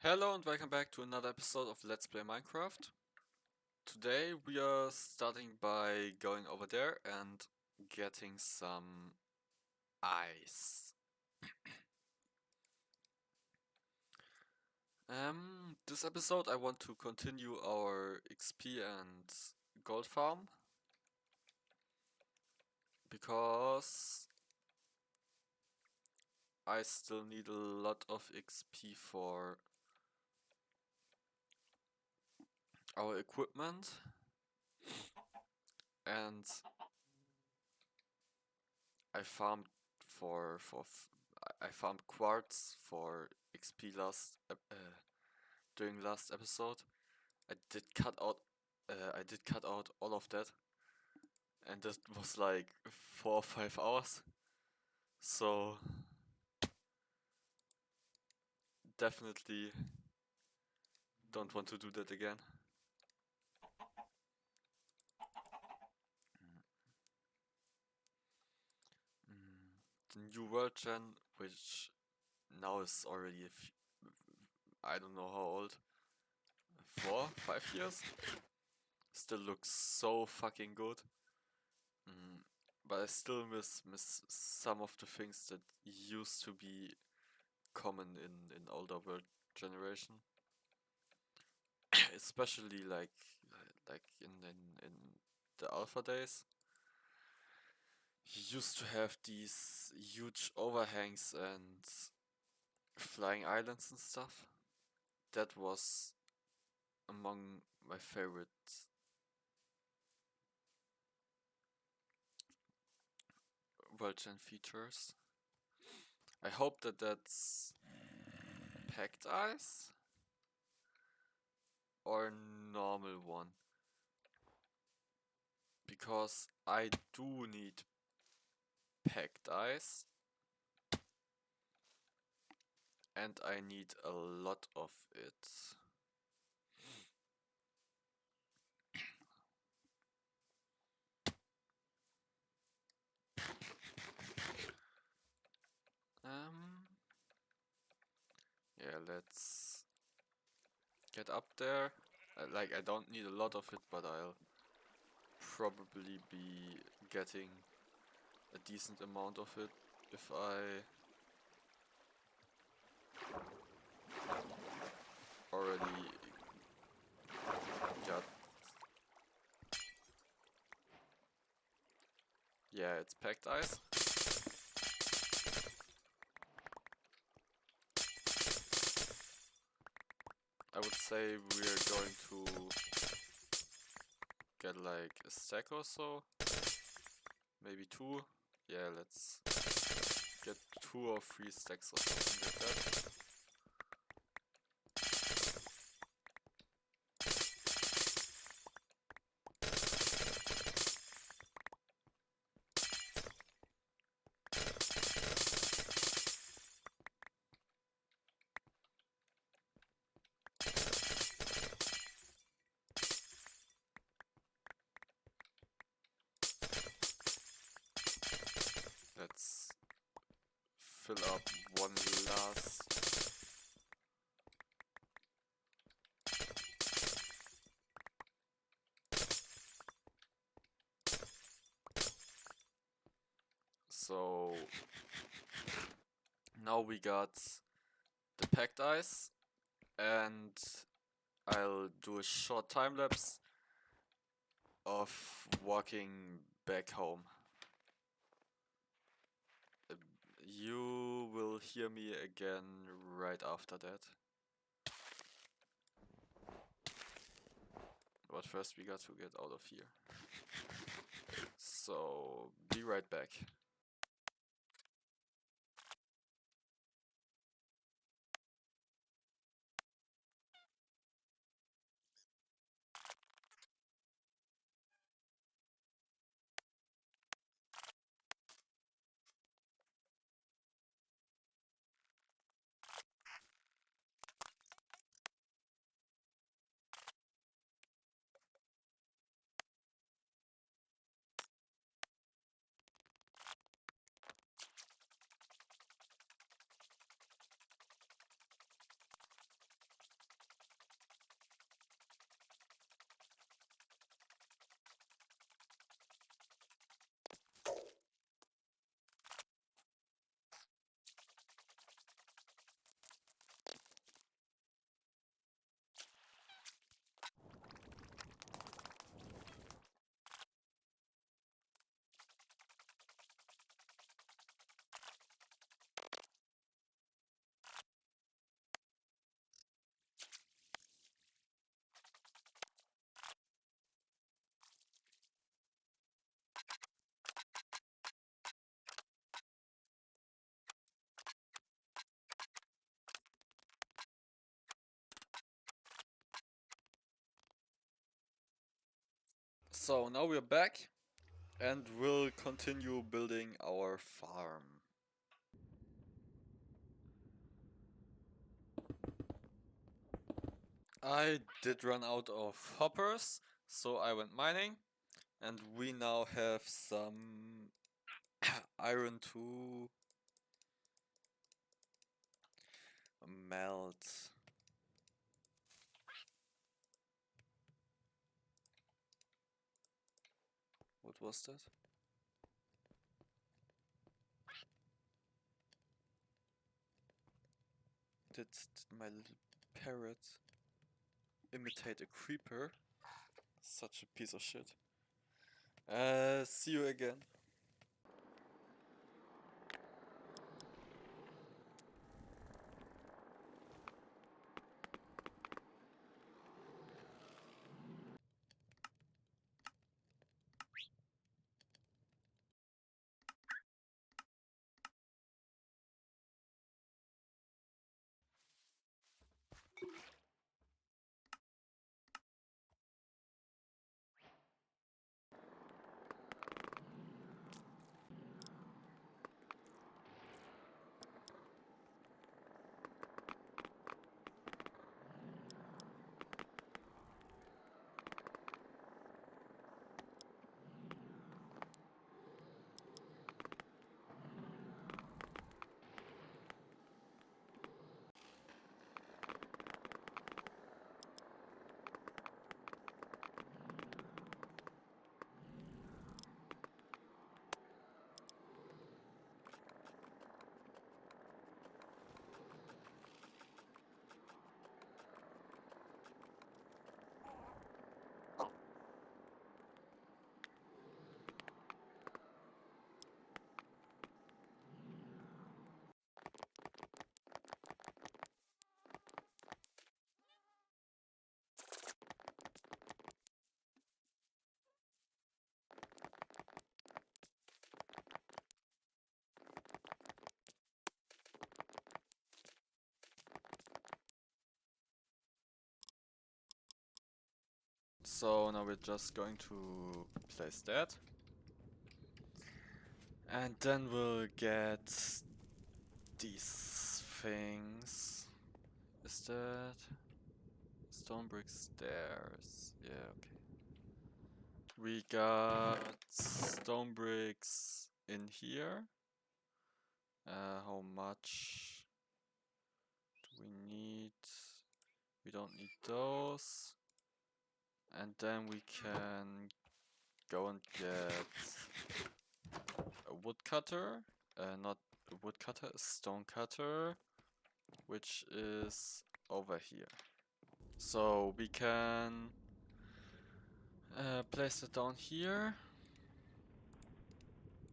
Hello and welcome back to another episode of Let's Play Minecraft. Today we are starting by going over there and getting some ice. This episode I want to continue our XP and gold farm because I still need a lot of XP for our equipment, and I farmed I farmed quartz for XP during last episode. I did cut out all of that, and that was like 4 or 5 hours. So definitely don't want to do that again. The new world gen, which now is already I don't know how old, 4, 5 years, still looks so fucking good. But I still miss some of the things that used to be common in older world generation. Especially like in the alpha days, you used to have these huge overhangs and flying islands and stuff. That was among my favorite world gen features. I hope that that's packed ice or normal one, because I do need packed ice and I need a lot of it. Yeah, let's get up there. Like, I don't need a lot of it, but I'll probably be getting a decent amount of it if I already got... Yeah, it's packed ice. I would say we're going to get like a stack or so. Maybe 2. Yeah, let's get 2 or 3 stacks or something like that. Let's fill up one last. So now we got the packed ice, and I'll do a short time lapse of walking back home. You will hear me again right after that. But first we got to get out of here. So be right back. So now we're back and we'll continue building our farm. I did run out of hoppers, so I went mining, and we now have some iron to melt. What was that? Did my little parrot imitate a creeper? Such a piece of shit. See you again. So now we're just going to place that. And then we'll get these things. Is that stone brick stairs? Yeah, okay. We got stone bricks in here. How much do we need? We don't need those. And then we can go and get a woodcutter. Not a woodcutter, a stone cutter, which is over here. So we can place it down here.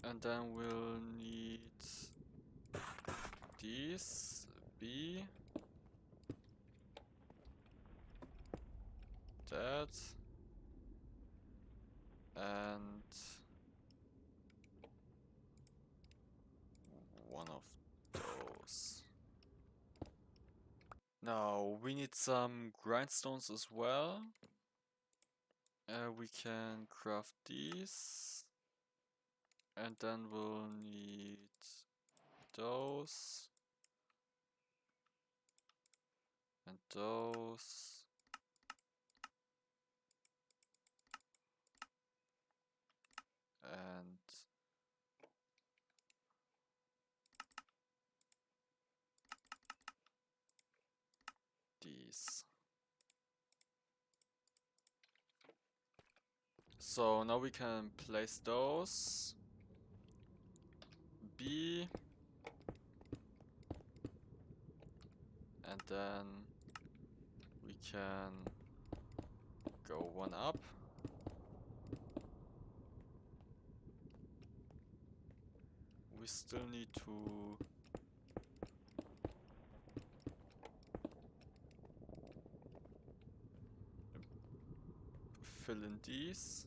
And then we'll need these, B, that, and one of those. Now we need some grindstones as well. We can craft these, and then we'll need those, and those, and these. So now we can place those. B. And then we can go one up. We still need to fill in these.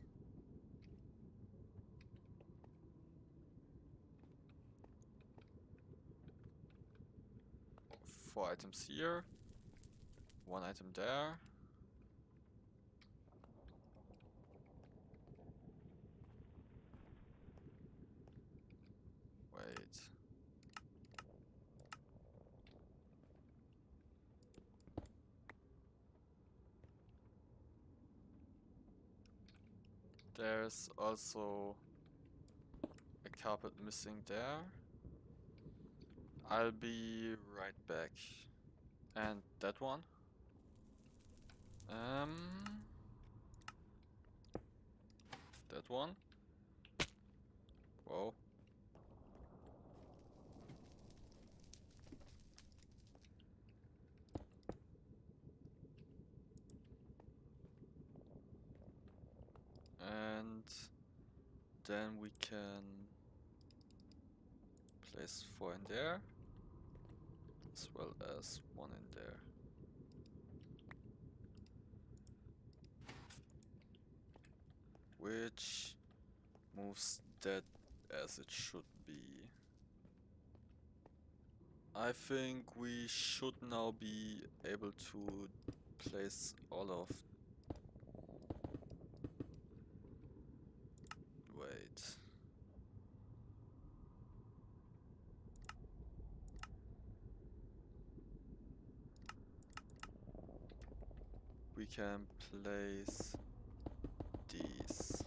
4 items here, 1 item there. There's also a carpet missing there. I'll be right back. And that one. That one. Whoa. And then we can place 4 in there, as well as 1 in there. Which moves that as it should be. I think we should now be able to place all of... Wait. We can place these.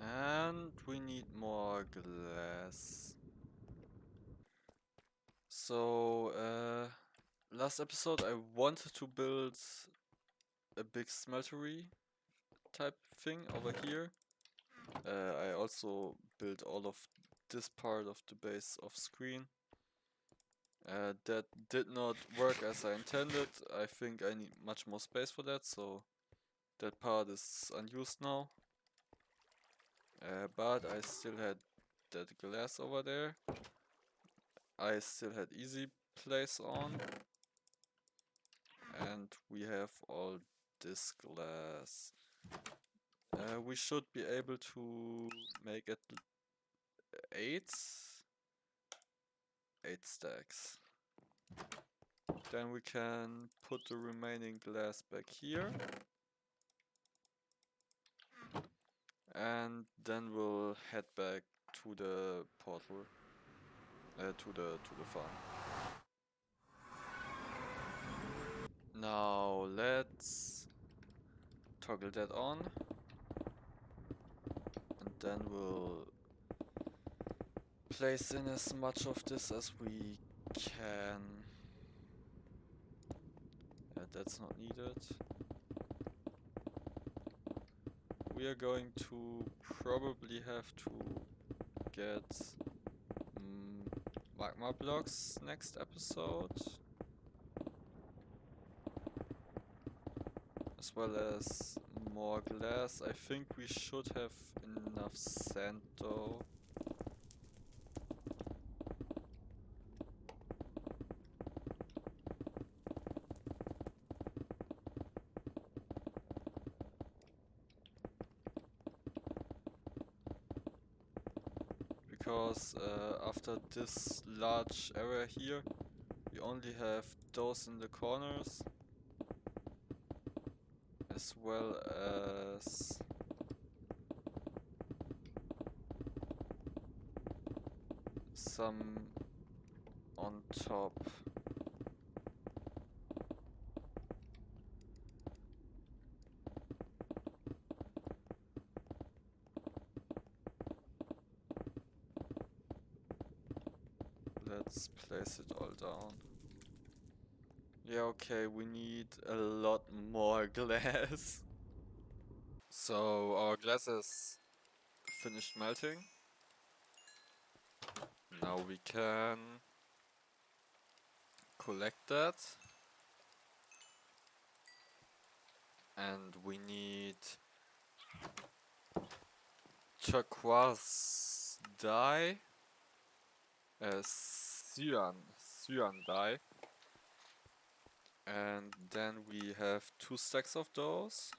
And we need more glass. So, last episode I wanted to build a big smeltery type thing over here. I also built all of this part of the base off screen. That did not work as I intended. I think I need much more space for that, so that part is unused now. But I still had that glass over there. I still had easy place on. And we have all this glass. We should be able to make it 8 stacks. Then we can put the remaining glass back here. And then we'll head back to the portal, to the farm. Now let's toggle that on, and then we'll place in as much of this as we can. That's not needed. We are going to probably have to get magma blocks next episode, as well as more glass. I think we should have enough sand though. Because after this large area here, we only have those in the corners, as well as some on top. Let's place it all down. Yeah, okay, we need a lot more glass. So our glass is finished melting. Now we can collect that. And we need turquoise dye, cyan dye, and then we have 2 stacks of those,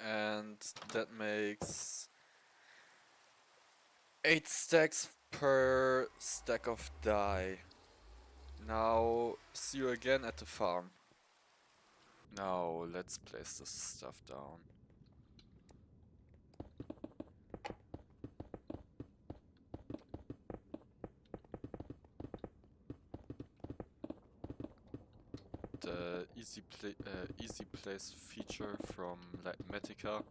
and that makes 8 stacks per stack of dye. Now, see you again at the farm. Now, let's place this stuff down. The easy place feature from Matica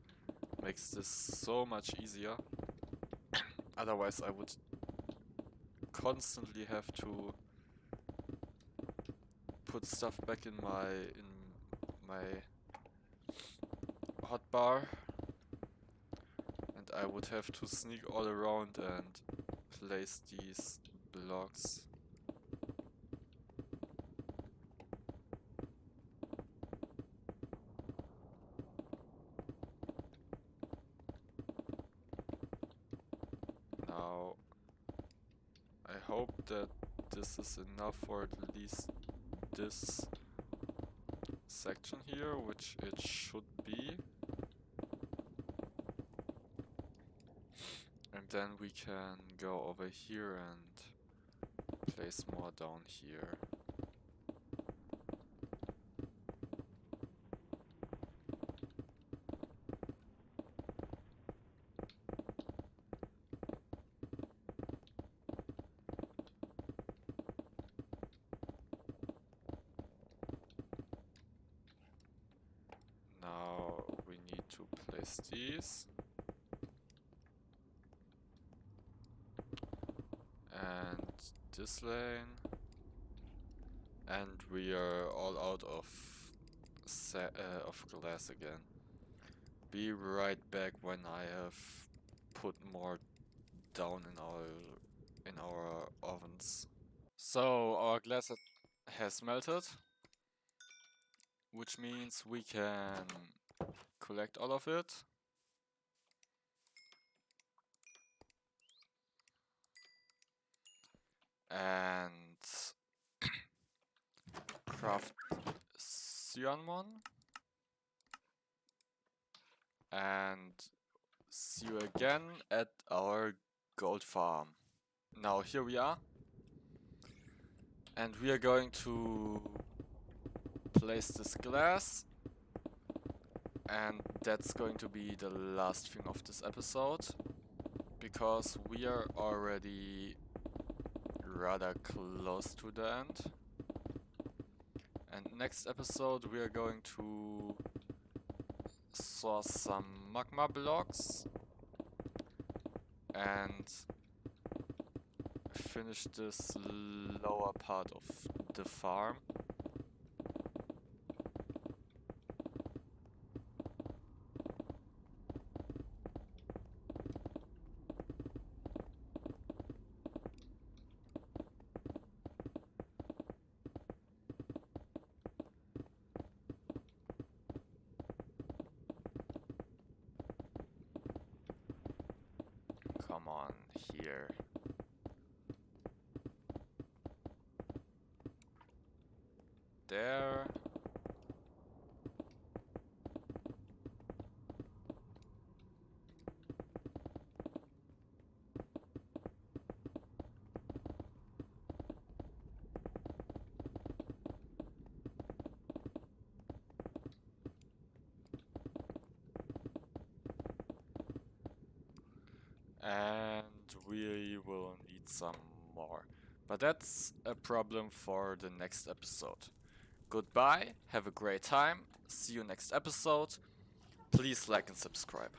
makes this so much easier. Otherwise, I would constantly have to put stuff back in my hotbar, and I would have to sneak all around and place these blocks. Now, I hope that this is enough for at least this section here, which it should be. And then we can go over here and place more down here. Now we need to place these. And this lane. And we are all out of glass again. Be right back when I have put more down in our ovens. So our glass has melted, which means we can collect all of it. And craft cyanmon. And see you again at our gold farm. Now here we are. And we are going to place this glass. And that's going to be the last thing of this episode. Because we are already rather close to the end. And next episode we are going to source some magma blocks and finish this lower part of the farm. Come on, here. There. And we will need some more. But that's a problem for the next episode. Goodbye, have a great time, see you next episode. Please like and subscribe.